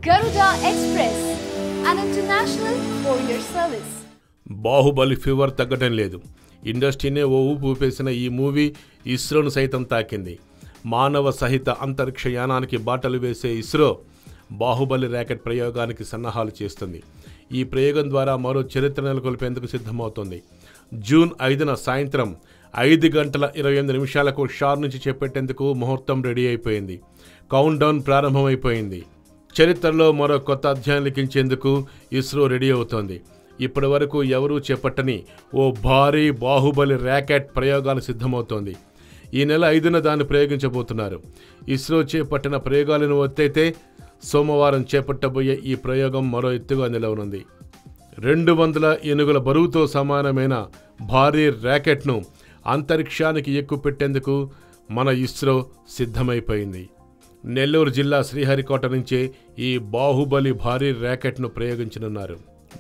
Garuda Express, an international courier service. Baahubali fever తగ్గడం లేదు. ఇండస్ట్రీనే ఓ ఊపు ఊపేసిన ఈ మూవీ ఇస్రోను సైతం తాకింది. మానవ సహిత అంతరిక్ష యానానికి బాటలు వేసే ఇస్రో బాహుబలి ర్యాకెట్ ప్రయోగానికి సన్నాహాలు చేస్తుంది. ఈ ప్రయోగం ద్వారా మరో చరిత్ర నెలకొల్పేందుకు సిద్ధమవుతుంది. జూన్ 5న సాయంత్రం 5:28 షార్ నుంచి చేపట్టేందుకు ముహూర్తం రెడీ అయిపోయింది. కౌంట్ డౌన్ ప్రారంభమైపోయింది. చరిత్రలో మరో కొత్త అధ్యాయం లిఖించేందుకు ఇస్రో రెడీ అవుతోంది. ఇప్పటి వరకు ఎవరూ చేపట్టని ఓ భారీ బాహుబలి ర్యాకెట్ ప్రయోగాలు సిద్ధమవుతోంది. ఈ నెల 5న దాన్ని ప్రయోగించబోతున్నారు. ఇస్రో చేపట్టిన ప్రయోగాలను ఒత్తైతే సోమవారం చేపట్టబోయే ఈ ప్రయోగం మరో ఎత్తుగా నిలవనుంది. 200 ఏనుగుల బరువుతో సమానమైన భారీ ర్యాకెట్ను అంతరిక్షానికి ఎక్కుపెట్టేందుకు మన ఇస్రో సిద్ధమైపోయింది. నెల్లూరు జిల్లా శ్రీహరికోట నుంచే ఈ బాహుబలి భారీ ర్యాకెట్ను ప్రయోగించనున్నారు.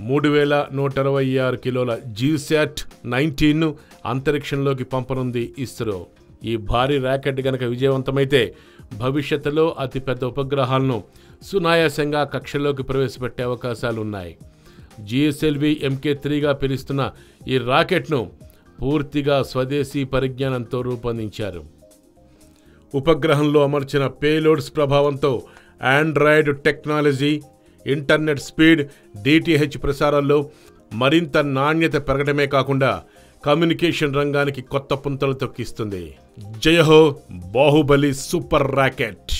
3126 కిలోల GSAT-19ను అంతరిక్షంలోకి పంపనుంది ఇస్రో. ఈ భారీ ర్యాకెట్ గనక విజయవంతమైతే భవిష్యత్తులో అతిపెద్ద ఉపగ్రహాలను సునాయాసంగా కక్షలోకి ప్రవేశపెట్టే అవకాశాలున్నాయి. GSLV MK3గా పిలుస్తున్న ఈ రాకెట్ను పూర్తిగా స్వదేశీ పరిజ్ఞానంతో రూపొందించారు. ఉపగ్రహంలో అమర్చిన పేలోడ్స్ ప్రభావంతో Android technology, internet speed, DTH ప్రసారాల్లో మరింత నాణ్యత పెరగడమే కాకుండా కమ్యూనికేషన్ రంగానికి కొత్త పుంతలు తొక్కిస్తుంది. జయహో బాహుబలి సూపర్ ర్యాకెట్.